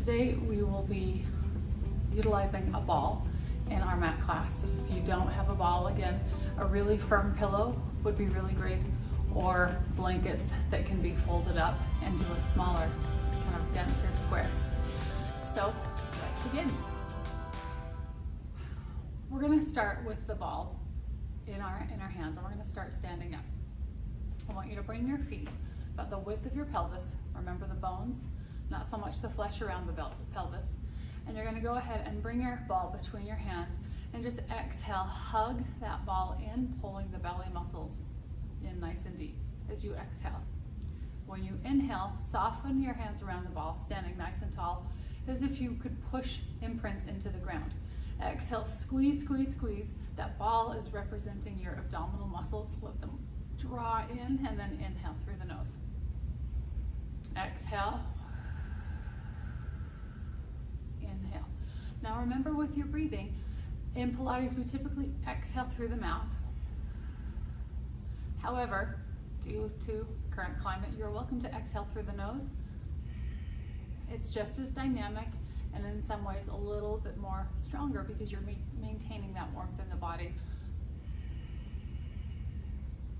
Today we will be utilizing a ball in our mat class. If you don't have a ball, again, a really firm pillow would be really great, or blankets that can be folded up into a smaller, kind of denser square. So let's begin. We're going to start with the ball in our hands, and we're going to start standing up. I want you to bring your feet about the width of your pelvis. Remember the bones, not so much the flesh around the pelvis. And you're going to go ahead and bring your ball between your hands and just exhale, hug that ball in, pulling the belly muscles in nice and deep as you exhale. When you inhale, soften your hands around the ball, standing nice and tall, as if you could push imprints into the ground. Exhale, squeeze, squeeze, squeeze. That ball is representing your abdominal muscles. Let them draw in, and then inhale through the nose. Exhale. Inhale. Now remember, with your breathing, in Pilates we typically exhale through the mouth. However, due to current climate, you're welcome to exhale through the nose. It's just as dynamic, and in some ways a little bit more stronger because you're maintaining that warmth in the body.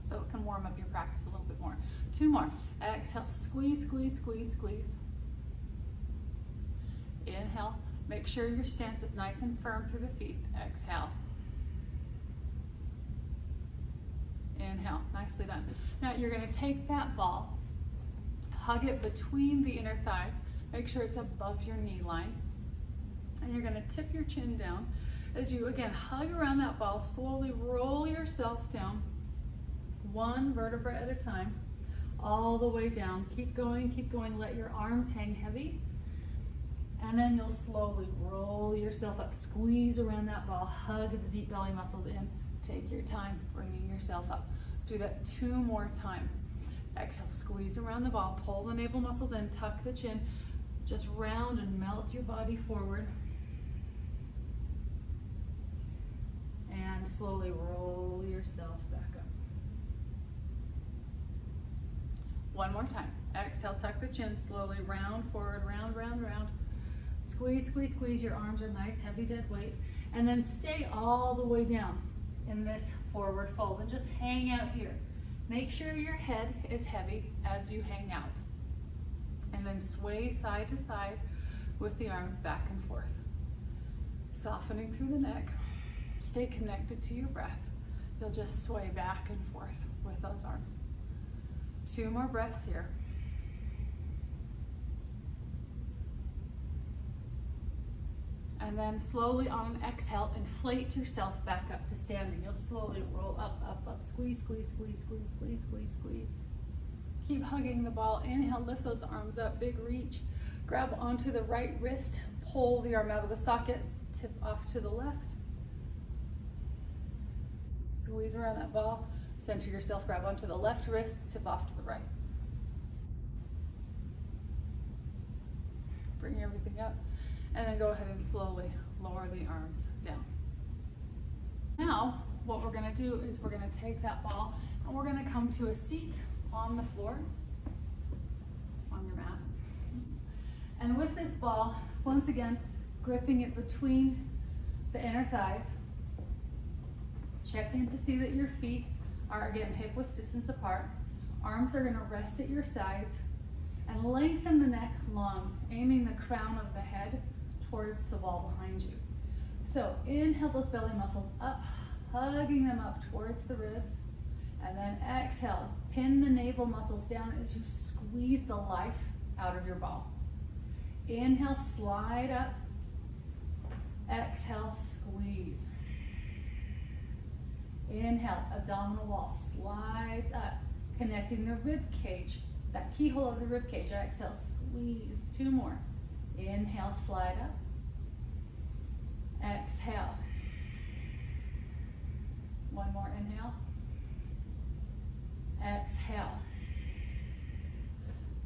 So it can warm up your practice a little bit more. Two more. Exhale, squeeze, squeeze, squeeze, squeeze. Inhale. Make sure your stance is nice and firm through the feet. Exhale. Inhale. Nicely done. Now you're going to take that ball, hug it between the inner thighs. Make sure it's above your knee line. And you're going to tip your chin down as you, again, hug around that ball. Slowly roll yourself down, one vertebra at a time, all the way down. Keep going, keep going. Let your arms hang heavy. And then you'll slowly roll yourself up. Squeeze around that ball. Hug the deep belly muscles in. Take your time bringing yourself up. Do that 2 more times. Exhale, squeeze around the ball. Pull the navel muscles in. Tuck the chin. Just round and melt your body forward. And slowly roll yourself back up. One more time. Exhale, tuck the chin. Slowly round forward, round, round, round. Squeeze, squeeze, squeeze. Your arms are nice, heavy, dead weight. And then stay all the way down in this forward fold and just hang out here. Make sure your head is heavy as you hang out. And then sway side to side with the arms back and forth. Softening through the neck. Stay connected to your breath. You'll just sway back and forth with those arms. 2 more breaths here. And then slowly on an exhale, inflate yourself back up to standing. You'll slowly roll up, up, up. Squeeze, squeeze, squeeze, squeeze, squeeze, squeeze, squeeze. Keep hugging the ball. Inhale, lift those arms up, big reach. Grab onto the right wrist, pull the arm out of the socket, tip off to the left. Squeeze around that ball, center yourself, grab onto the left wrist, tip off to the right. Bring everything up, and then go ahead and slowly lower the arms down. Now, what we're gonna do is we're gonna take that ball and we're gonna come to a seat on the floor, on your mat. And with this ball, once again, gripping it between the inner thighs. Check in to see that your feet are, again, hip width distance apart. Arms are gonna rest at your sides, and lengthen the neck long, aiming the crown of the head towards the wall behind you. So inhale those belly muscles up, hugging them up towards the ribs. And then exhale, pin the navel muscles down as you squeeze the life out of your ball. Inhale, slide up. Exhale, squeeze. Inhale, abdominal wall slides up, connecting the rib cage, that keyhole of the rib cage. Exhale, squeeze. 2 more. Inhale, slide up. Exhale. 1 more inhale. Exhale.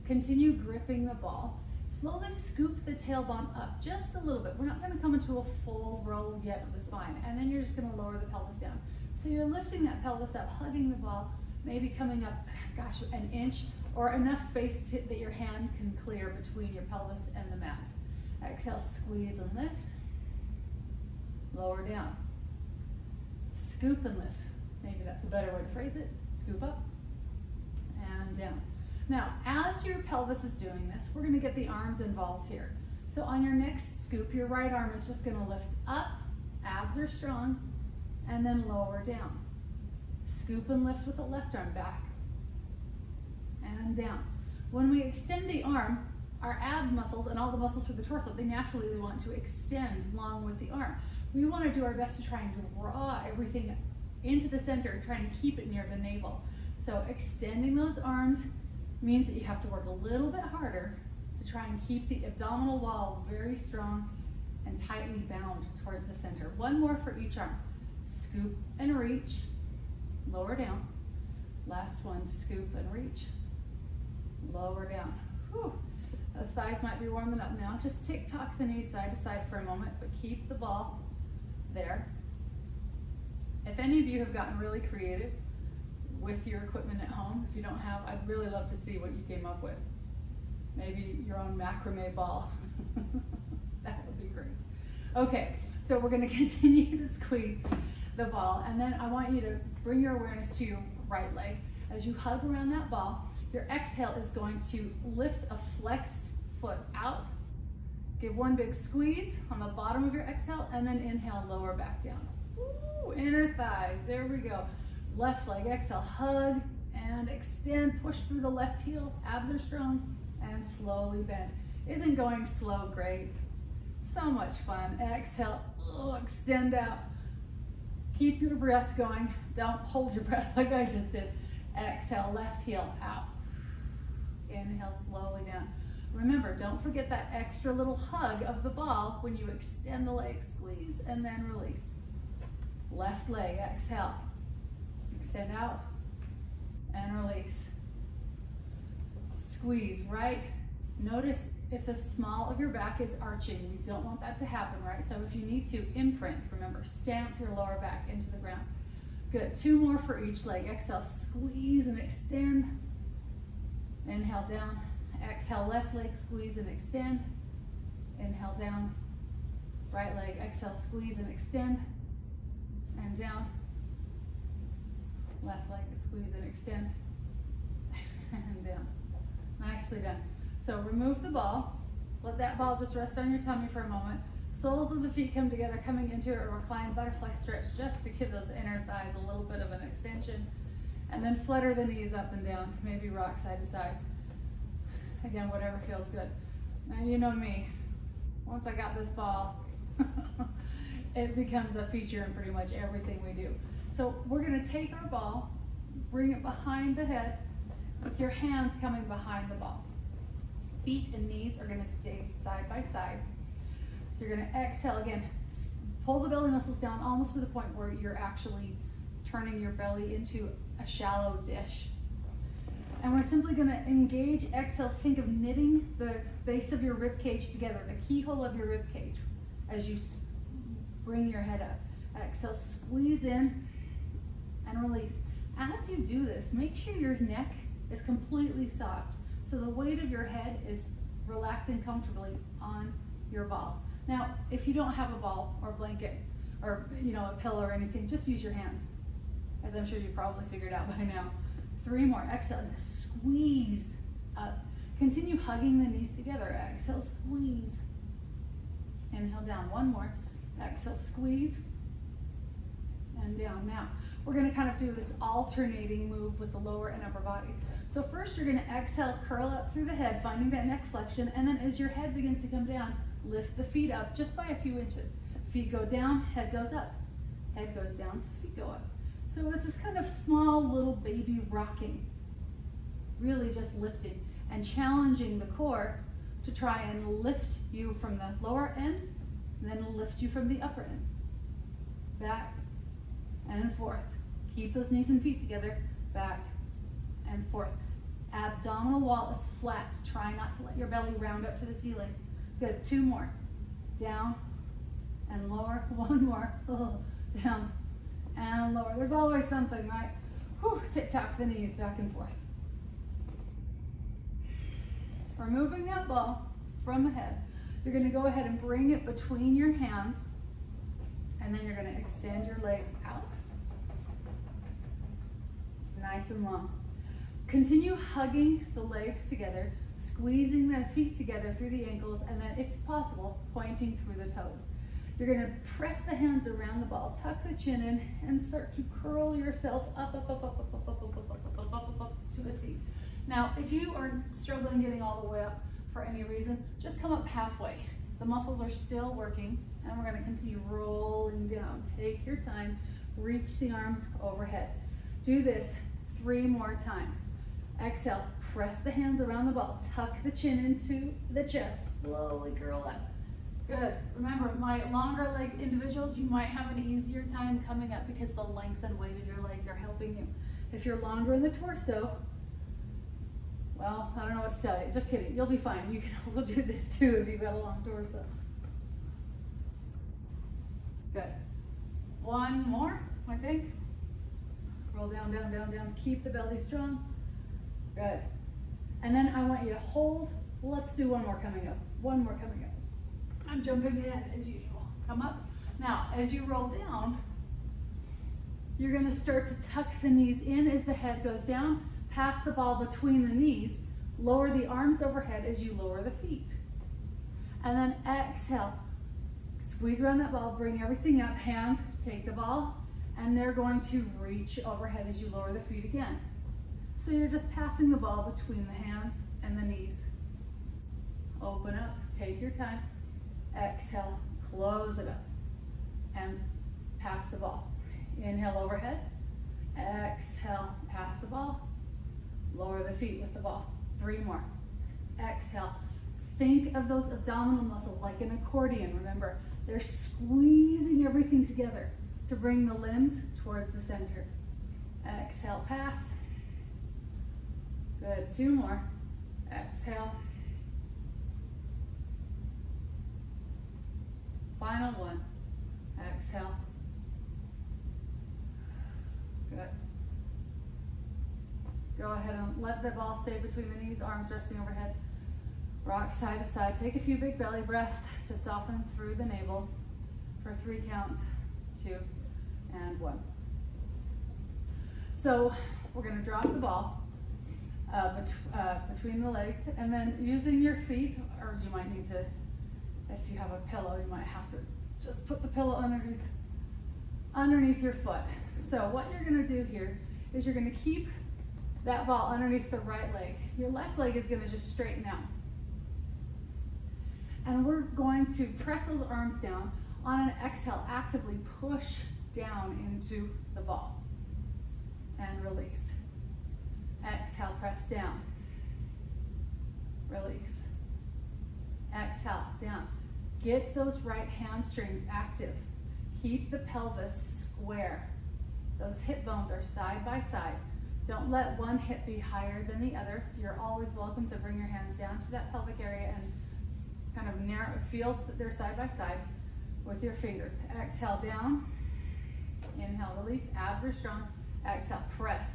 Continue gripping the ball. Slowly scoop the tailbone up just a little bit. We're not going to come into a full roll yet of the spine. And then you're just going to lower the pelvis down. So you're lifting that pelvis up, hugging the ball, maybe coming up, gosh, an inch or enough space that your hand can clear between your pelvis and the mat. Exhale, squeeze and lift. Lower down. Scoop and lift. Maybe that's a better way to phrase it. Scoop up and down. Now, as your pelvis is doing this, we're going to get the arms involved here. So on your next scoop, your right arm is just going to lift up, abs are strong, and then lower down. Scoop and lift with the left arm back and down. When we extend the arm, our ab muscles and all the muscles for the torso, they naturally want to extend along with the arm. We want to do our best to try and draw everything into the center, trying to keep it near the navel. So extending those arms means that you have to work a little bit harder to try and keep the abdominal wall very strong and tightly bound towards the center. One more for each arm. Scoop and reach, lower down. Last one, scoop and reach, lower down. Whew. Those thighs might be warming up now. Just tick-tock the knees side to side for a moment, but keep the ball there. If any of you have gotten really creative with your equipment at home, if you don't have, I'd really love to see what you came up with. Maybe your own macrame ball. That would be great. Okay, so we're going to continue to squeeze the ball, and then I want you to bring your awareness to your right leg. As you hug around that ball, your exhale is going to lift a flexed foot out. Give one big squeeze on the bottom of your exhale, and then inhale, lower back down. Ooh, inner thighs, there we go. Left leg, exhale, hug and extend, push through the left heel, abs are strong, and slowly bend. Isn't going slow great? So much fun. Exhale, extend out. Keep your breath going. Don't hold your breath like I just did. Exhale, left heel out. Inhale, slowly down. Remember, don't forget that extra little hug of the ball when you extend the leg, squeeze, and then release. Left leg, exhale. Extend out and release. Squeeze, right? Notice if the small of your back is arching. We don't want that to happen, right? So if you need to imprint, remember, stamp your lower back into the ground. Good, 2 more for each leg. Exhale, squeeze and extend. Inhale down. Exhale, left leg, squeeze and extend. Inhale down. Right leg, exhale, squeeze and extend. And down. Left leg, squeeze and extend. And down. Nicely done. So remove the ball. Let that ball just rest on your tummy for a moment. Soles of the feet come together, coming into a reclined butterfly stretch just to give those inner thighs a little bit of an extension. And then flutter the knees up and down, maybe rock side to side. Again, whatever feels good. Now you know me. Once I got this ball, it becomes a feature in pretty much everything we do. So we're going to take our ball, bring it behind the head, with your hands coming behind the ball. Feet and knees are going to stay side by side. So you're going to exhale again. Pull the belly muscles down almost to the point where you're actually turning your belly into a shallow dish. And we're simply going to engage, exhale, think of knitting the base of your rib cage together, the keyhole of your rib cage, as you bring your head up. Exhale, squeeze in and release. As you do this, make sure your neck is completely soft, so the weight of your head is relaxing comfortably on your ball. Now, if you don't have a ball or blanket or a pillow or anything, just use your hands, as I'm sure you've probably figured out by now. 3 more. Exhale and squeeze up. Continue hugging the knees together. Exhale, squeeze. Inhale down. 1 more. Exhale, squeeze. And down. Now, we're going to kind of do this alternating move with the lower and upper body. So first you're going to exhale, curl up through the head, finding that neck flexion, and then as your head begins to come down, lift the feet up just by a few inches. Feet go down, head goes up. Head goes down, feet go up. So it's this kind of small little baby rocking, really just lifting and challenging the core to try and lift you from the lower end, and then lift you from the upper end. Back and forth. Keep those knees and feet together, back and forth. Abdominal wall is flat. Try not to let your belly round up to the ceiling. Good, 2 more. Down and lower. 1 more. Down and lower. There's always something, right? Whew, tick-tock the knees back and forth. Removing that ball from the head. You're gonna go ahead and bring it between your hands, and then you're gonna extend your legs out. Nice and long. Continue hugging the legs together, squeezing the feet together through the ankles, and then if possible, pointing through the toes. You're gonna press the hands around the ball, tuck the chin in, and start to curl yourself up to a seat. Now, if you are struggling getting all the way up for any reason, just come up halfway. The muscles are still working, and we're gonna continue rolling down. Take your time, reach the arms overhead. Do this 3 more times. Exhale, press the hands around the ball, tuck the chin into the chest, slowly curl up. Good. Remember, my longer leg individuals, you might have an easier time coming up because the length and weight of your legs are helping you. If you're longer in the torso, well, I don't know what to tell you. Just kidding. You'll be fine. You can also do this too if you've got a long torso. Good. 1 more, I think. Roll down, down, down, down. Keep the belly strong. Good. And then I want you to hold. Let's do 1 more coming up. 1 more coming up. I'm jumping ahead as usual. Come up. Now, as you roll down, you're going to start to tuck the knees in as the head goes down. Pass the ball between the knees. Lower the arms overhead as you lower the feet. And then exhale. Squeeze around that ball. Bring everything up. Hands, take the ball. And they're going to reach overhead as you lower the feet again. So you're just passing the ball between the hands and the knees. Open up. Take your time. Exhale. Close it up. And pass the ball. Inhale overhead. Exhale. Pass the ball. Lower the feet with the ball. 3 more. Exhale. Think of those abdominal muscles like an accordion. Remember, they're squeezing everything together to bring the limbs towards the center. Exhale, pass. Good. 2 more. Exhale. Final 1. Exhale. Good. Go ahead and let the ball stay between the knees, arms resting overhead. Rock side to side. Take a few big belly breaths to soften through the navel for 3 counts. 2 and 1. So we're going to drop the ball between the legs, and then using your feet, or you might need to, if you have a pillow, you might have to just put the pillow underneath your foot. So what you're going to do here is you're going to keep that ball underneath the right leg. Your left leg is going to just straighten out. And we're going to press those arms down. On an exhale, actively push down into the ball. And release. Exhale, press down. Release. Exhale, down. Get those right hamstrings active. Keep the pelvis square. Those hip bones are side by side. Don't let one hip be higher than the other. So you're always welcome to bring your hands down to that pelvic area and kind of narrow, feel that they're side by side with your fingers. Exhale, down. Inhale, release. Abs are strong. Exhale, press.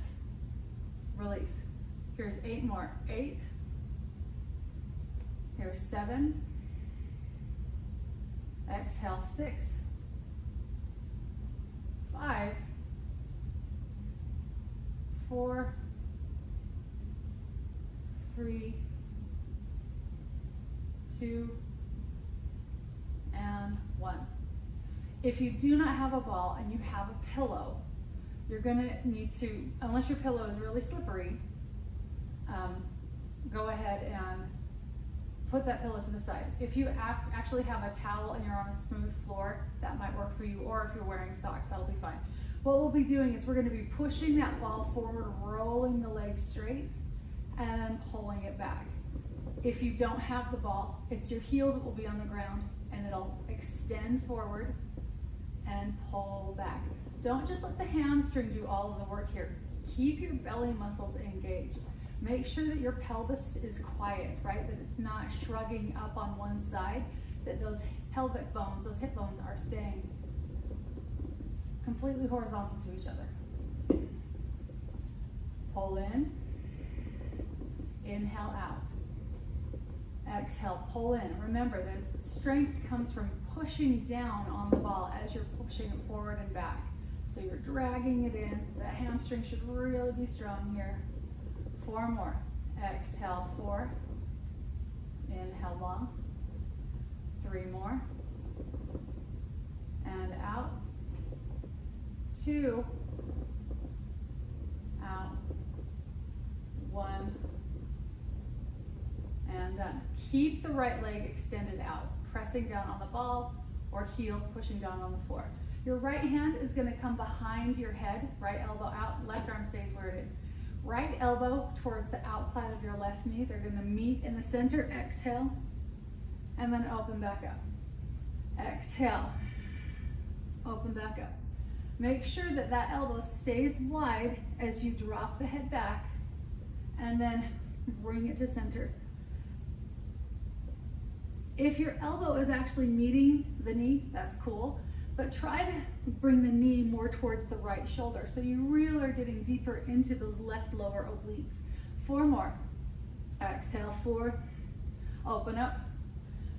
Release. Here's 8 more. 8. Here's 7. Exhale, 6. 5. 4. 3. 2. And 1. If you do not have a ball and you have a pillow, you're going to need to, unless your pillow is really slippery, go ahead and put that pillow to the side. If you actually have a towel and you're on a smooth floor, that might work for you, or if you're wearing socks, that'll be fine. What we'll be doing is we're going to be pushing that ball forward, rolling the leg straight, and then pulling it back. If you don't have the ball, it's your heel that will be on the ground, and it'll extend forward and pull back. Don't just let the hamstring do all of the work here. Keep your belly muscles engaged. Make sure that your pelvis is quiet, right? That it's not shrugging up on one side, that those pelvic bones, those hip bones are staying completely horizontal to each other. Pull in, inhale out. Exhale, pull in. Remember, this strength comes from pushing down on the ball as you're pushing it forward and back. So you're dragging it in. The hamstring should really be strong here. 4 more. Exhale, 4. Inhale long. 3 more. And out. 2. Out. 1. And done. Keep the right leg extended out, pressing down on the ball or heel, pushing down on the floor. Your right hand is going to come behind your head, right elbow out, left arm stays where it is. Right elbow towards the outside of your left knee. They're going to meet in the center. Exhale, and then open back up. Exhale, open back up. Make sure that that elbow stays wide as you drop the head back, and then bring it to center. If your elbow is actually meeting the knee, that's cool, but try to bring the knee more towards the right shoulder so you really are getting deeper into those left lower obliques. 4 more. Exhale, 4. Open up.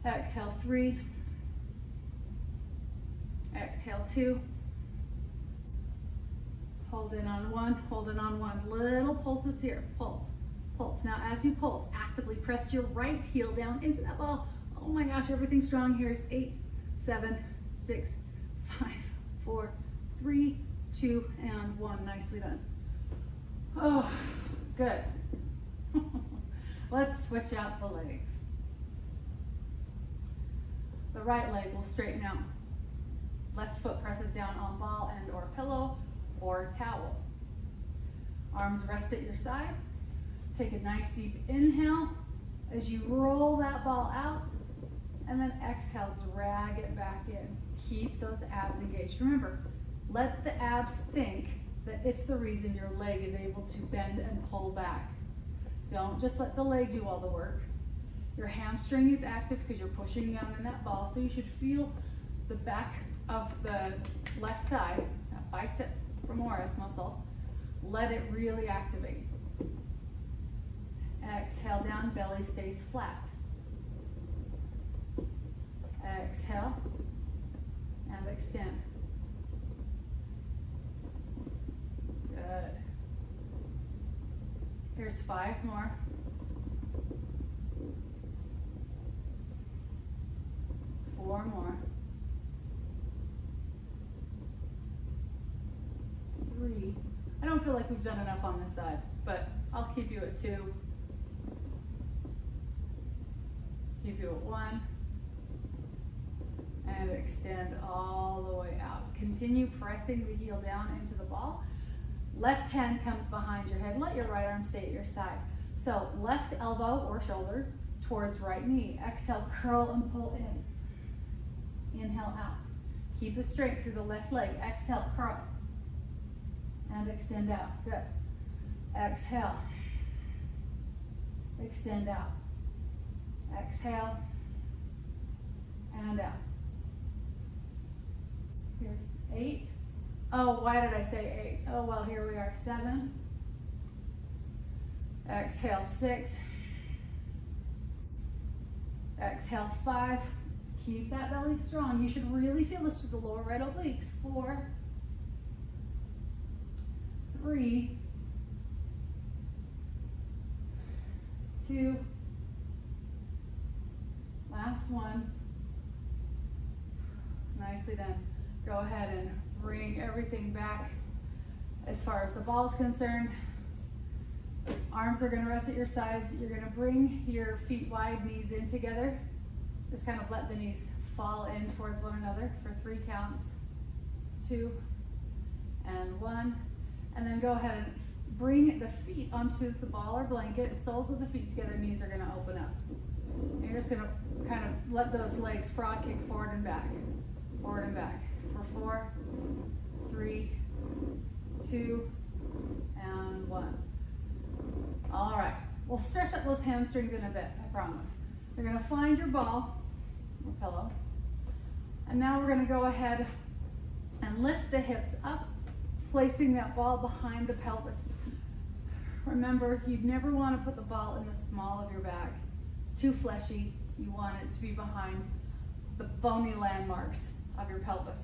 Exhale, 3. Exhale, 2. Hold in on 1, hold in on 1. Little pulses here, pulse, pulse. Now as you pulse, actively press your right heel down into that ball. Oh my gosh, everything's strong. Here's 8, 7, 6, 5, 4, 3, 2, and 1. Nicely done. Oh, good. Let's switch out the legs. The right leg will straighten out. Left foot presses down on ball and or pillow or towel. Arms rest at your side. Take a nice deep inhale as you roll that ball out. And then exhale, drag it back in. Keep those abs engaged. Remember, let the abs think that it's the reason your leg is able to bend and pull back. Don't just let the leg do all the work. Your hamstring is active because you're pushing down in that ball, so you should feel the back of the left thigh, that bicep femoris muscle. Let it really activate. Exhale down, belly stays flat. Exhale and extend. Good. Here's 5 more. 4 more. 3. I don't feel like we've done enough on this side, but I'll keep you at 2. Keep you at 1. And extend all the way out. Continue pressing the heel down into the ball. Left hand comes behind your head. Let your right arm stay at your side. So left elbow or shoulder towards right knee. Exhale, curl and pull in. Inhale out. Keep the strength through the left leg. Exhale, curl. And extend out. Good. Exhale. Extend out. Exhale. And out. Here's 8. Oh, why did I say 8? Oh, well, here we are. 7. Exhale, 6. Exhale, 5. Keep that belly strong. You should really feel this with the lower right obliques. 4. 3. 2. Last one. Nicely done. Go ahead and bring everything back as far as the ball is concerned. Arms are going to rest at your sides. You're going to bring your feet wide, knees in together. Just kind of let the knees fall in towards one another for 3 counts. 2 and 1. And then go ahead and bring the feet onto the ball or blanket. Soles of the feet together, knees are going to open up. And you're just going to kind of let those legs frog kick forward and back. Forward and back. For 4, 3, 2, and 1. All right, we'll stretch up those hamstrings in a bit, I promise. You're gonna find your ball, or pillow, and now we're gonna go ahead and lift the hips up, placing that ball behind the pelvis. Remember, you'd never wanna put the ball in the small of your back. it's too fleshy. You want it to be behind the bony landmarks of your pelvis.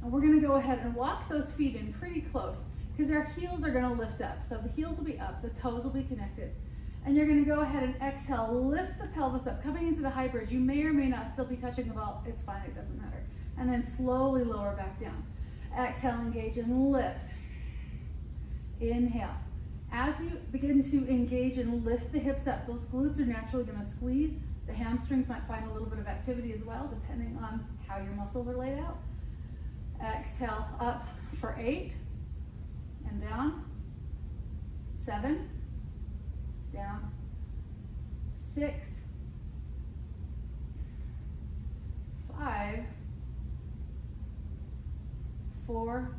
And we're gonna go ahead and walk those feet in pretty close because our heels are gonna lift up. So the heels will be up, the toes will be connected. And you're gonna go ahead and exhale, lift the pelvis up, coming into the high bridge. You may or may not still be touching the ball, it's fine, it doesn't matter. And then slowly lower back down. Exhale, engage and lift. Inhale. As you begin to engage and lift the hips up, those glutes are naturally gonna squeeze. The hamstrings might find a little bit of activity as well, depending on how your muscles are laid out. Exhale, up for 8, and down, 7, down, 6, 5, 4,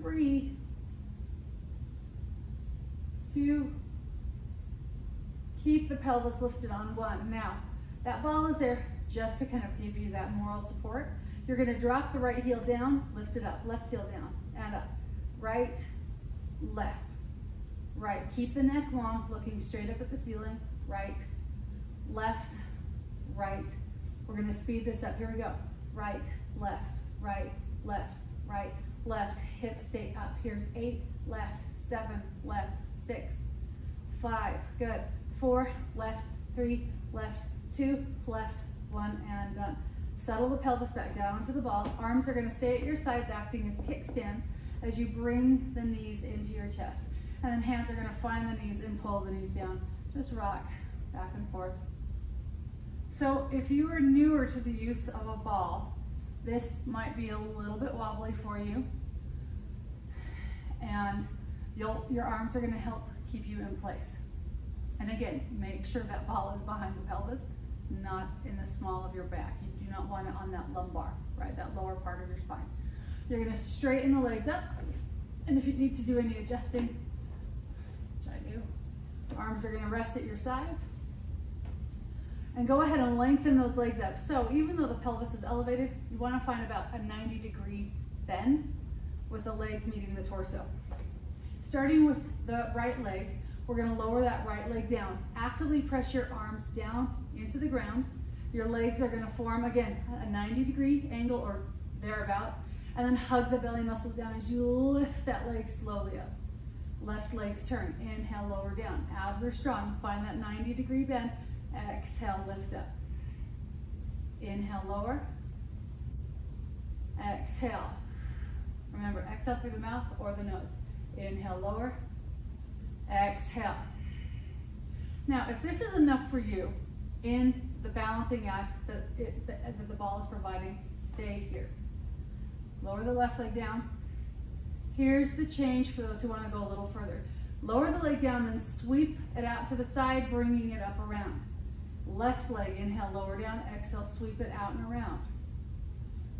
3, 2, keep the pelvis lifted on 1. Now, that ball is there just to kind of give you that moral support. You're gonna drop the right heel down, lift it up, left heel down, and up. Right, left, right. Keep the neck long, looking straight up at the ceiling. Right, left, right. We're gonna speed this up, here we go. Right, left, right, left, right, left. Hips stay up. Here's 8, left, 7, left, 6, 5, good. 4, left, 3, left, 2, left, 1, and done. Settle the pelvis back down onto the ball. Arms are gonna stay at your sides, acting as kickstands as you bring the knees into your chest. And then hands are gonna find the knees and pull the knees down. Just rock back and forth. So if you are newer to the use of a ball, this might be a little bit wobbly for you. And your arms are gonna help keep you in place. And again, make sure that ball is behind the pelvis, not in the small of your back. You do not want it on that lumbar, right? That lower part of your spine. You're gonna straighten the legs up. And if you need to do any adjusting, which I do, arms are gonna rest at your sides. And go ahead and lengthen those legs up. So even though the pelvis is elevated, you wanna find about a 90-degree bend with the legs meeting the torso. Starting with the right leg, we're gonna lower that right leg down. Actively press your arms down into the ground. Your legs are gonna form, again, a 90-degree angle or thereabouts, and then hug the belly muscles down as you lift that leg slowly up. Left legs turn, inhale, lower down. Abs are strong, find that 90-degree bend. Exhale, lift up. Inhale, lower. Exhale. Remember, exhale through the mouth or the nose. Inhale, lower. Exhale. Now, if this is enough for you in the balancing act that the ball is providing, stay here. Lower the left leg down. Here's the change for those who want to go a little further. Lower the leg down, then sweep it out to the side, bringing it up around. Left leg, inhale, lower down. Exhale, sweep it out and around.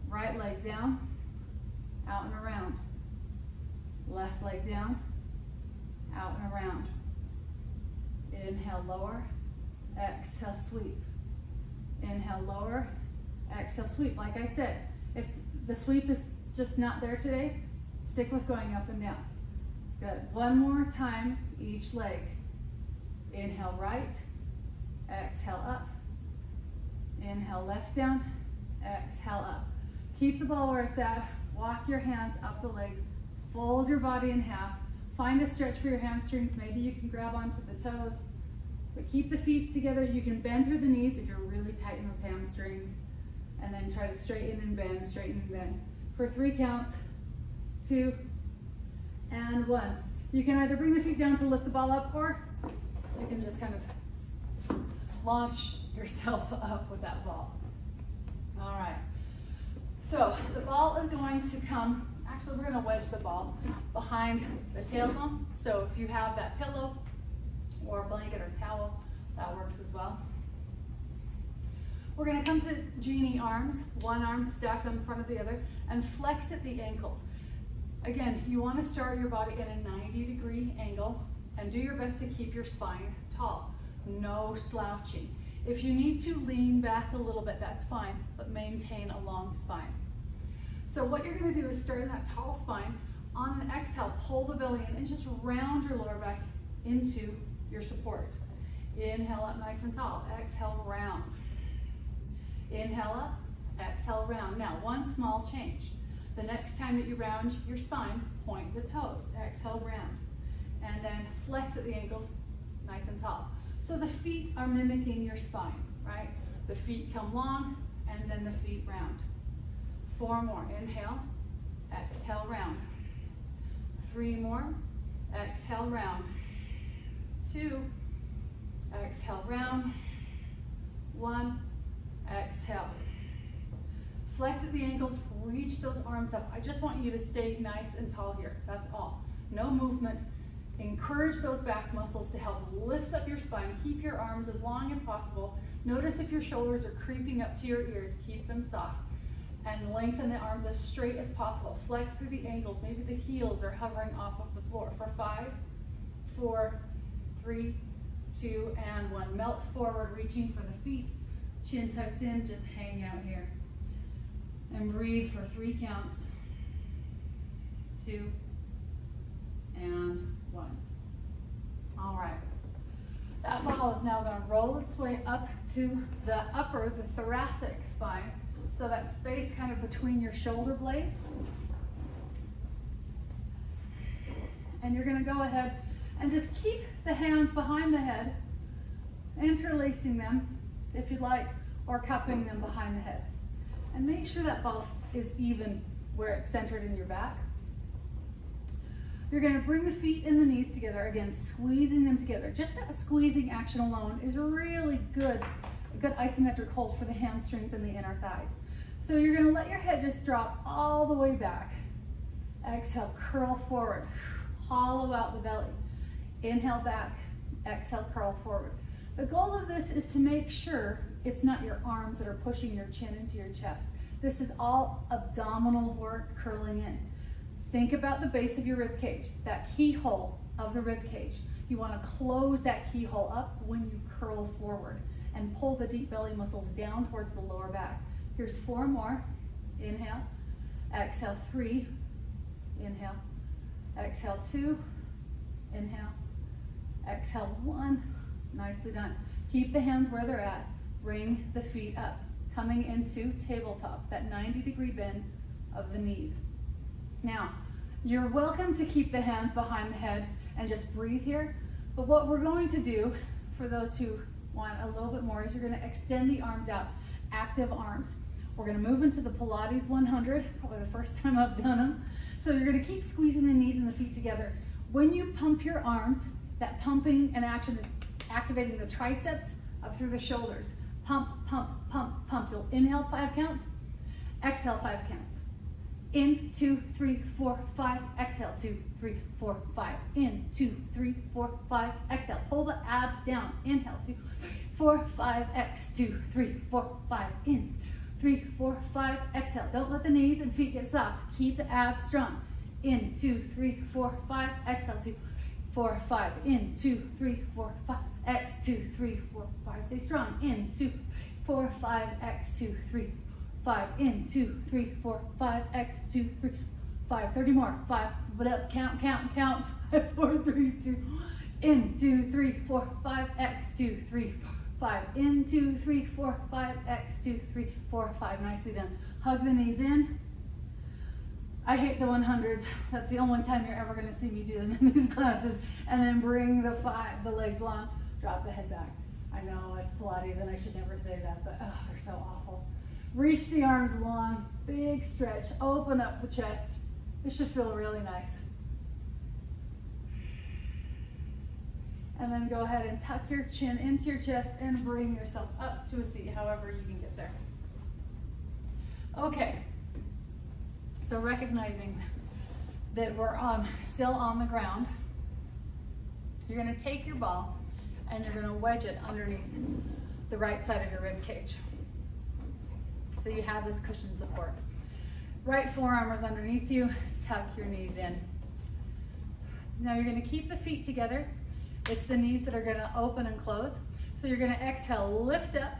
Right leg down, out and around. Left leg down, out and around. Inhale, lower. Exhale, sweep. Inhale, lower. Exhale, sweep. Like I said, if the sweep is just not there today, stick with going up and down. Good. One more time, each leg. Inhale, right. Exhale, up. Inhale, left down. Exhale, up. Keep the ball where it's at. Walk your hands up the legs. Fold your body in half. Find a stretch for your hamstrings. Maybe you can grab onto the toes. But keep the feet together. You can bend through the knees if you're really tight in those hamstrings. And then try to straighten and bend, straighten and bend. For 3 counts, 2, and 1. You can either bring the feet down to lift the ball up, or you can just kind of launch yourself up with that ball. All right. So the ball is going to come, actually we're going to wedge the ball behind the tailbone. So if you have that pillow or a blanket or towel, that works as well. We're going to come to genie arms, one arm stacked on the front of the other, and flex at the ankles. Again, you want to start your body at a 90-degree angle and do your best to keep your spine tall. No slouching. If you need to lean back a little bit, that's fine, but maintain a long spine. So what you're going to do is start in that tall spine. On an exhale, pull the belly in and just round your lower back into your support. Inhale up nice and tall. Exhale, round. Inhale up, exhale, round. Now, one small change. The next time that you round your spine, point the toes. Exhale, round. And then flex at the ankles, nice and tall. So the feet are mimicking your spine, right? The feet come long, and then the feet round. 4 more. Inhale, exhale, round. 3 more. Exhale, round. 2. Exhale, round. 1. Exhale. Flex at the ankles, reach those arms up. I just want you to stay nice and tall here. That's all. No movement. Encourage those back muscles to help lift up your spine. Keep your arms as long as possible. Notice if your shoulders are creeping up to your ears, keep them soft. And lengthen the arms as straight as possible. Flex through the ankles. Maybe the heels are hovering off of the floor. For 5, 4, 3, 2, and 1. Melt forward, reaching for the feet. Chin tucks in, just hang out here. And breathe for 3 counts. 2, and 1. All right. That ball is now going to roll its way up to the thoracic spine. So that space kind of between your shoulder blades. And you're going to go ahead and just keep the hands behind the head, interlacing them if you'd like, or cupping them behind the head. And make sure that ball is even where it's centered in your back. You're going to bring the feet and the knees together, again, squeezing them together. Just that squeezing action alone is really good, a good isometric hold for the hamstrings and the inner thighs. So you're going to let your head just drop all the way back. Exhale, curl forward, hollow out the belly. Inhale back, exhale, curl forward. The goal of this is to make sure it's not your arms that are pushing your chin into your chest. This is all abdominal work, curling in. Think about the base of your rib cage, that keyhole of the rib cage. You want to close that keyhole up when you curl forward and pull the deep belly muscles down towards the lower back. Here's 4 more. Inhale, exhale, 3, inhale, exhale, 2, inhale, exhale, 1. Nicely done. Keep the hands where they're at. Bring the feet up, coming into tabletop, that 90-degree bend of the knees. Now, you're welcome to keep the hands behind the head and just breathe here. But what we're going to do, for those who want a little bit more, is you're going to extend the arms out, active arms. We're going to move into the Pilates 100, probably the first time I've done them. So you're going to keep squeezing the knees and the feet together. When you pump your arms, that pumping and action is activating the triceps up through the shoulders. Pump, pump, pump, pump. You'll inhale 5 counts, exhale 5 counts. In, 2, 3, 4, 5, exhale, 2, 3, 4, 5. In, 2, 3, 4, 5, exhale. Pull the abs down. Inhale, 2, 3, 4, 5, X, 2, 3, 4, 5. In, 3, 4, 5, exhale. Don't let the knees and feet get soft. Keep the abs strong. In, 2, 3, 4, 5, exhale, 2, 4, 5. In, 2, 3, 4, 5, X, 2, 3, 4, 5. Stay strong. In, 2, 4, 5, X, 2, 3, 5. In, 2, 3, 4, 5, X, 2, 3, 5. 30 more. 5. But up. Count, count, count. 5, 4, 3, 2. In, 2, 3, 4, 5, X, 2, 3, 4, 5. In, 2, 3, 4, 5, X, 2, 3, 4, 5. Nicely done. Hug the knees in. I hate the 100s. That's the only time you're ever going to see me do them in these classes. And then bring the legs long. Drop the head back. I know it's Pilates and I should never say that, but oh, they're so awful. Reach the arms long, big stretch, open up the chest. This should feel really nice. And then go ahead and tuck your chin into your chest and bring yourself up to a seat, however you can get there. Okay, so recognizing that we're still on the ground, you're going to take your ball and you're going to wedge it underneath the right side of your rib cage. So you have this cushion support. Right forearm is underneath you, tuck your knees in. Now you're going to keep the feet together. It's the knees that are going to open and close. So you're going to exhale, lift up,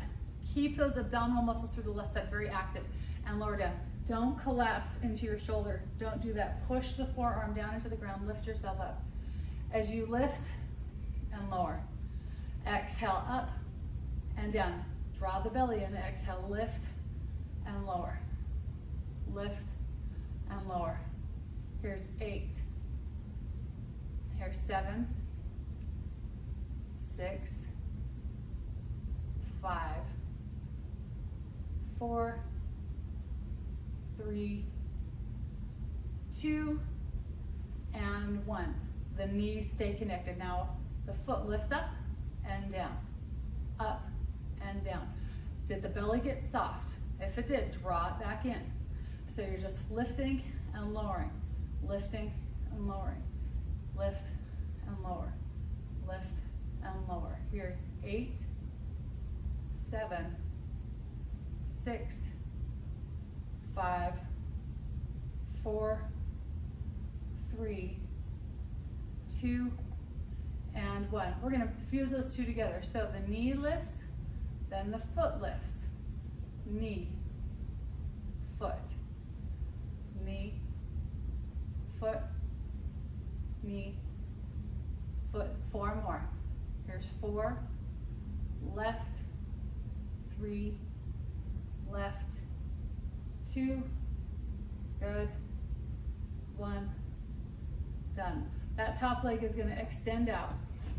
keep those abdominal muscles through the left side very active, and lower down. Don't collapse into your shoulder. Don't do that. Push the forearm down into the ground, lift yourself up. As you lift and lower. Exhale, up and down. Draw the belly in. Exhale, lift and lower. Lift and lower. Here's 8. Here's 7, 6, 5, 4, 3, 2, and 1. The knees stay connected. Now the foot lifts up and down, up and down. Did the belly get soft? If it did, draw it back in. So you're just lifting and lowering, lifting and lowering, lift and lower, lift and lower. Here's 8, 7, 6, 5, 4, 3, 2, and 1. We're going to fuse those two together. So the knee lifts, then the foot lifts. Knee, foot, knee, foot, knee, foot. 4 more. Here's 4, left, 3, left, 2, good, 1, done. That top leg is going to extend out.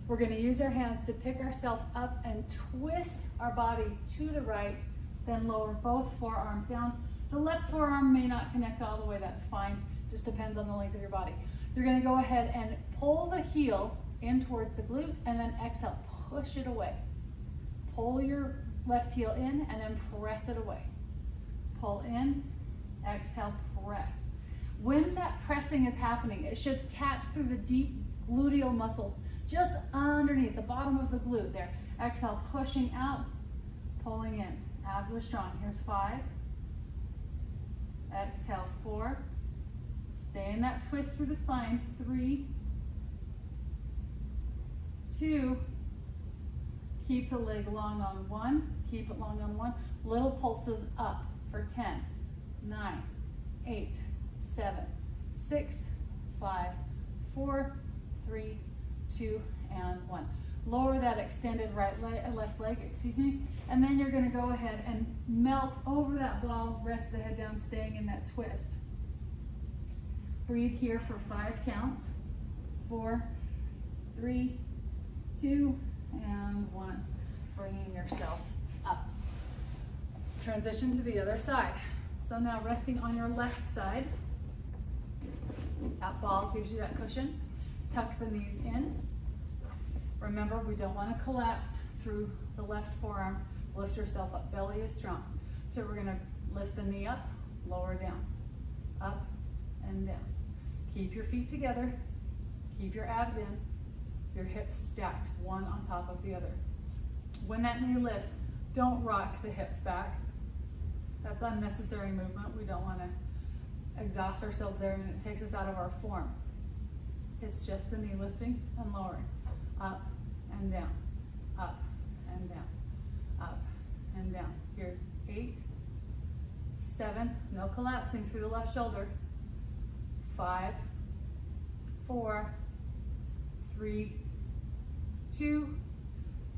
We're going to use our hands to pick ourselves up and twist our body to the right, then lower both forearms down. The left forearm may not connect all the way, that's fine. Just depends on the length of your body. You're going to go ahead and pull the heel in towards the glute and then exhale, push it away. Pull your left heel in and then press it away. Pull in, exhale, press. When that pressing is happening, it should catch through the deep gluteal muscle just underneath the bottom of the glute there. Exhale, pushing out, pulling in. Abs are strong. Here's 5. Exhale, 4. Stay in that twist through the spine. 3, 2. Keep the leg long on 1. Keep it long on 1. Little pulses up for 10, 9, 8, 7, 6, 5, 4, 3, 2, and 1. Lower that extended left leg, and then you're going to go ahead and melt over that ball, rest the head down, staying in that twist. Breathe here for 5 counts. 4, 3, 2, and 1. Bringing yourself up. Transition to the other side. So now resting on your left side. That ball gives you that cushion. Tuck the knees in. Remember, we don't want to collapse through the left forearm. Lift yourself up. Belly is strong. So we're going to lift the knee up, lower down, up and down. Keep your feet together. Keep your abs in. Your hips stacked, one on top of the other. When that knee lifts, don't rock the hips back. That's unnecessary movement. We don't want to exhaust ourselves there, and it takes us out of our form. It's just the knee lifting and lowering. Up and down, up and down, up and down. Here's 8, 7, no collapsing through the left shoulder. 5, 4, 3, 2,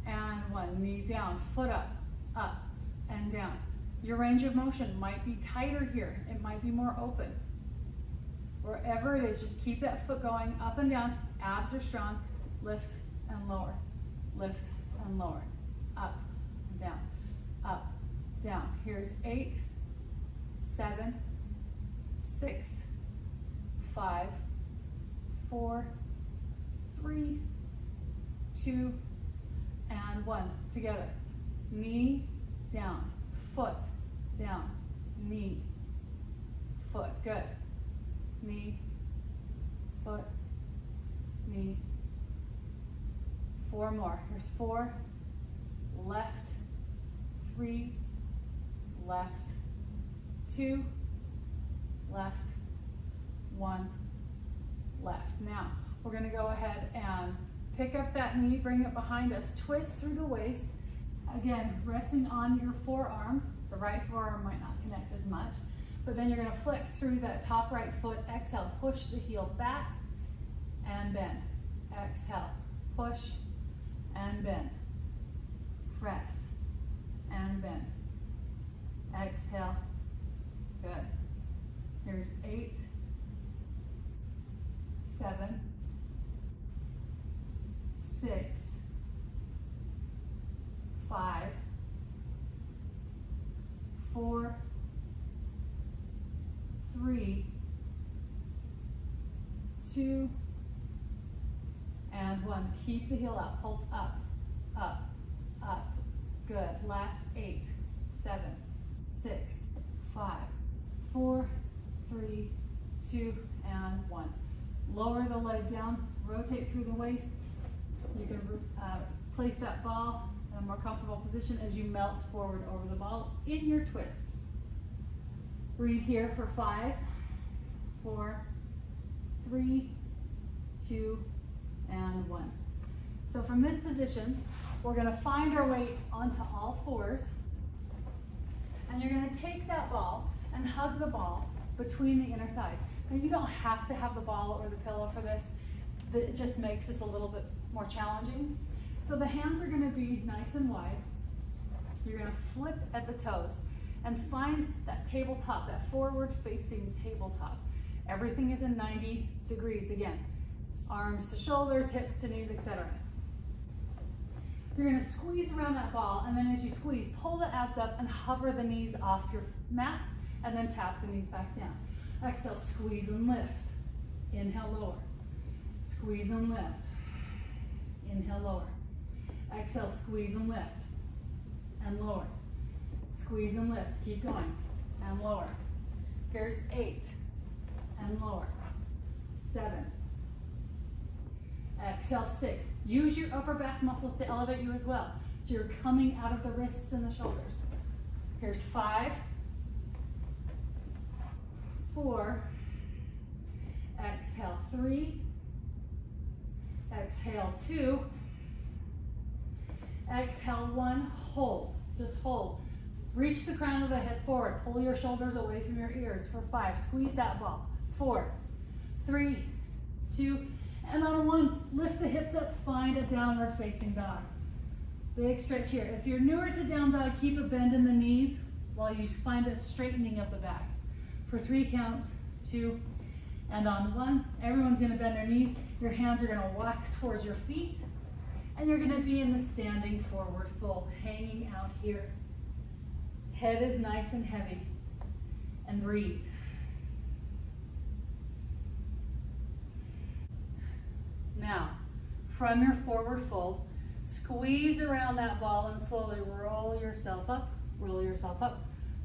and 1. Knee down, foot up and down. Your range of motion might be tighter here. It might be more open. Wherever it is, just keep that foot going up and down. Abs are strong. Lift and lower. Lift and lower. Up and down. Up, down. Here's 8, 7, 6, 5, 4, 3, 2, and 1. Together. Knee down. Foot down. Knee. Foot. Good. Knee. Foot. Knee. 4 more. Here's 4. Left. 3. Left. 2. Left. 1. Left. Now, we're going to go ahead and pick up that knee, bring it behind us, twist through the waist. Again, resting on your forearms. The right forearm might not connect as much, but then you're going to flex through that top right foot. Exhale, push the heel back and bend. Exhale, push and bend. Press and bend. Exhale. Good. Here's 8, 7, 6, 5, 4, 3, 2, and 1. Keep the heel up. Pulse up, up, up. Good. Last 8, 7, 6, 5, 4, 3, 2, and 1. Lower the leg down. Rotate through the waist. You can place that ball in a more comfortable position as you melt forward over the ball in your twist. Breathe here for 5, 4, 3, 2, and 1. So from this position, we're going to find our way onto all fours, and you're going to take that ball and hug the ball between the inner thighs. Now you don't have to have the ball or the pillow for this. It just makes this a little bit more challenging. So the hands are going to be nice and wide. You're going to flip at the toes and find that tabletop, that forward facing tabletop. Everything is in 90 degrees again. Arms to shoulders, hips to knees, etc. You're going to squeeze around that ball, and then as you squeeze, pull the abs up and hover the knees off your mat, and then tap the knees back down. Exhale, squeeze and lift. Inhale, lower. Squeeze and lift. Inhale, lower. Exhale, squeeze and lift. And lower. Squeeze and lift. Keep going. And lower. Here's 8. And lower. 7. Exhale, 6. Use your upper back muscles to elevate you as well. So you're coming out of the wrists and the shoulders. Here's 5. 4. Exhale, 3. Exhale, 2. Exhale, 1. Hold. Just hold. Reach the crown of the head forward. Pull your shoulders away from your ears for 5. Squeeze that ball. 4, 3, 2, and on a 1, lift the hips up. Find a downward facing dog. Big stretch here. If you're newer to down dog, keep a bend in the knees while you find a straightening of the back. For 3 counts, 2, and on 1, everyone's going to bend their knees. Your hands are going to walk towards your feet, and you're going to be in the standing forward fold, hanging out here. Head is nice and heavy, and breathe. Now, from your forward fold, squeeze around that ball and slowly roll yourself up,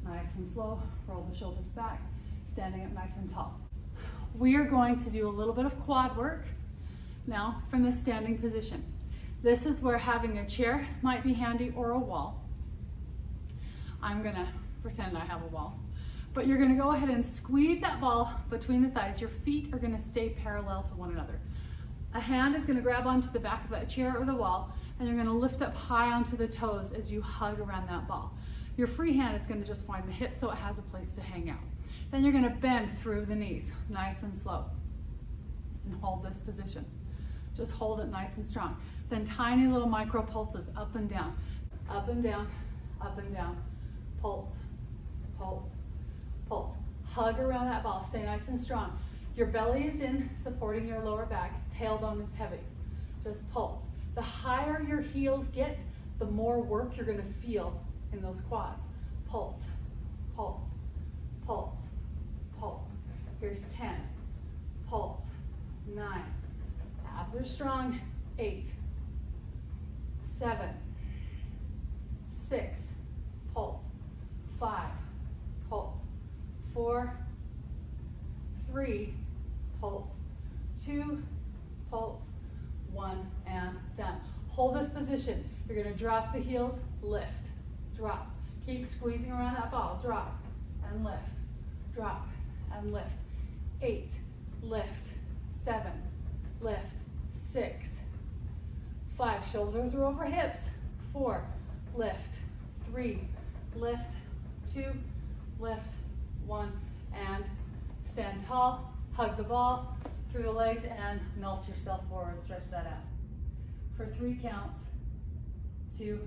nice and slow, roll the shoulders back, standing up nice and tall. We are going to do a little bit of quad work now from the standing position. This is where having a chair might be handy or a wall. I'm gonna pretend I have a wall. But you're gonna go ahead and squeeze that ball between the thighs. Your feet are gonna stay parallel to one another. A hand is gonna grab onto the back of that chair or the wall, and you're gonna lift up high onto the toes as you hug around that ball. Your free hand is gonna just find the hip so it has a place to hang out. Then you're gonna bend through the knees, nice and slow, and hold this position. Just hold it nice and strong. Then tiny little micro pulses up and down, up and down, up and down. Pulse, pulse, pulse. Hug around that ball, stay nice and strong. Your belly is in, supporting your lower back, tailbone is heavy. Just pulse. The higher your heels get, the more work you're gonna feel in those quads. Pulse, pulse, pulse, pulse. Here's 10, pulse, 9. Abs are strong, 8, 7, 6, pulse, 5, pulse, 4, 3, pulse, 2, pulse, 1, and done. Hold this position. You're gonna drop the heels, lift, drop. Keep squeezing around that ball, drop, and lift, drop, and lift. 8, lift, 7, lift, 6, 5, shoulders are over hips, 4, lift, 3, lift, 2, lift, 1, and stand tall, hug the ball through the legs and melt yourself forward, stretch that out. For 3 counts, 2,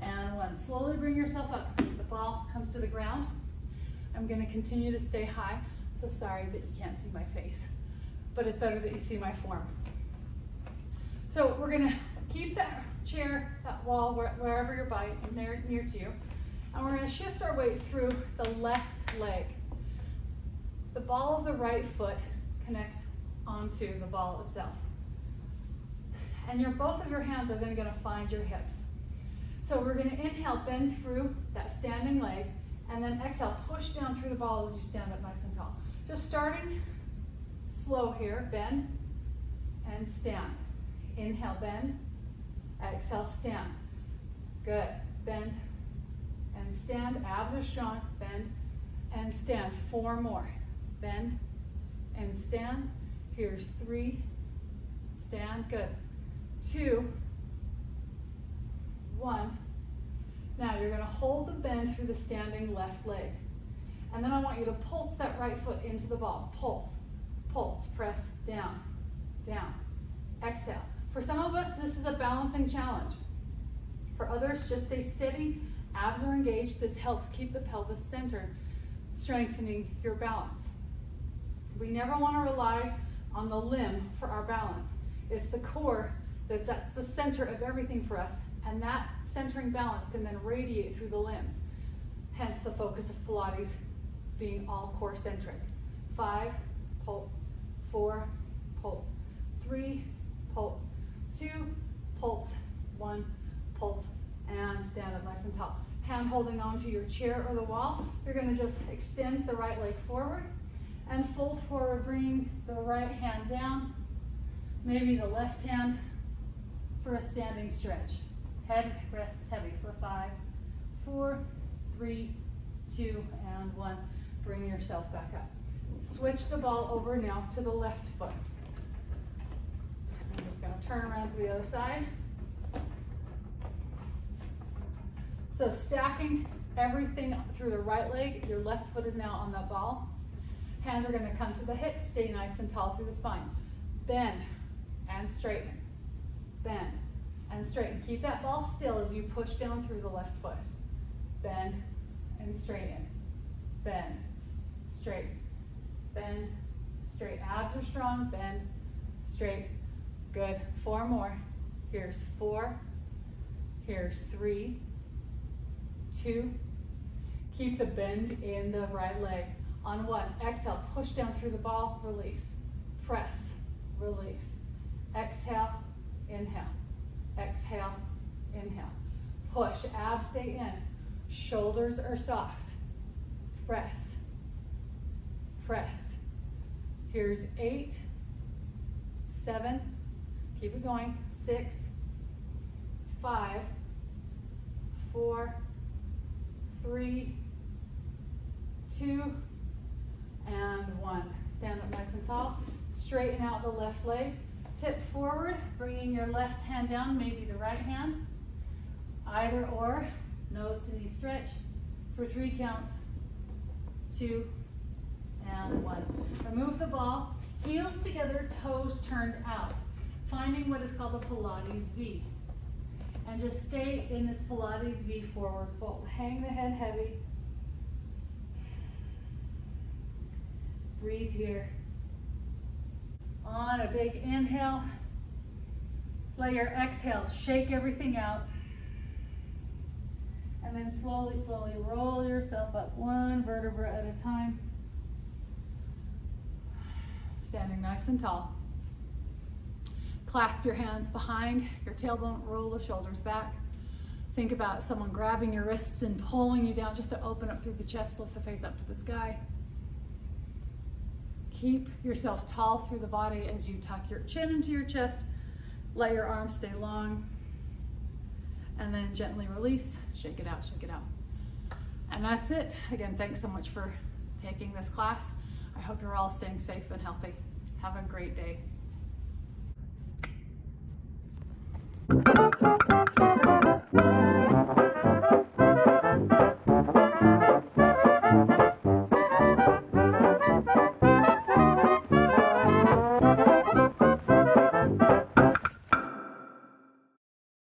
and 1. Slowly bring yourself up. The ball comes to the ground. I'm going to continue to stay high. So sorry that you can't see my face, but it's better that you see my form. So we're going to keep that chair, that wall, wherever you're by, near to you, and we're going to shift our weight through the left leg. The ball of the right foot connects onto the ball itself. And both of your hands are then going to find your hips. So we're going to inhale, bend through that standing leg, and then exhale, push down through the ball as you stand up nice and tall. Just starting slow here, bend and stand. Inhale, bend, exhale, stand. Good, bend and stand, abs are strong, bend and stand. 4 more, bend and stand. Here's 3, stand, good. 2, 1. Now you're going to hold the bend through the standing left leg. And then I want you to pulse that right foot into the ball. Pulse, pulse, press down, down. Exhale. For some of us, this is a balancing challenge. For others, just stay steady, abs are engaged. This helps keep the pelvis centered, strengthening your balance. We never want to rely on the limb for our balance. It's the core that's at the center of everything for us, and that centering balance can then radiate through the limbs. Hence the focus of Pilates being all core centric. 5, pulse, 4, pulse, 3, pulse, 2, pulse, 1, pulse, and stand up nice and tall. Hand holding onto your chair or the wall. You're going to just extend the right leg forward and fold forward, bringing the right hand down, maybe the left hand for a standing stretch. Head rests heavy for 5, 4, 3, 2, and 1. Bring yourself back up. Switch the ball over now to the left foot. I'm just going to turn around to the other side. So stacking everything through the right leg, your left foot is now on the ball. Hands are going to come to the hips, stay nice and tall through the spine. Bend and straighten. Bend and straighten. Keep that ball still as you push down through the left foot. Bend and straighten. Bend, straight, bend, straight. Abs are strong, bend, straight. Good. 4 more. Here's 4. Here's 3, 2. Keep the bend in the right leg. On 1, exhale, push down through the ball, release. Press, release. Exhale, inhale. Exhale, inhale. Push, abs stay in. Shoulders are soft. Press, press. Here's 8, 7, keep it going, 6, 5, 4, 3, 2, and 1. Stand up nice and tall. Straighten out the left leg. Tip forward, bringing your left hand down, maybe the right hand. Either or, nose to knee stretch for 3 counts. 2, and 1. Remove the ball, heels together, toes turned out. Finding what is called the Pilates V. And just stay in this Pilates V forward fold. Hang the head heavy. Breathe here. On a big inhale. Let your exhale shake everything out. And then slowly, slowly roll yourself up 1 vertebra at a time. Standing nice and tall. Clasp your hands behind your tailbone, roll the shoulders back. Think about someone grabbing your wrists and pulling you down just to open up through the chest, lift the face up to the sky. Keep yourself tall through the body as you tuck your chin into your chest. Let your arms stay long. And then gently release, shake it out, shake it out. And that's it. Again, thanks so much for taking this class. I hope you're all staying safe and healthy. Have a great day.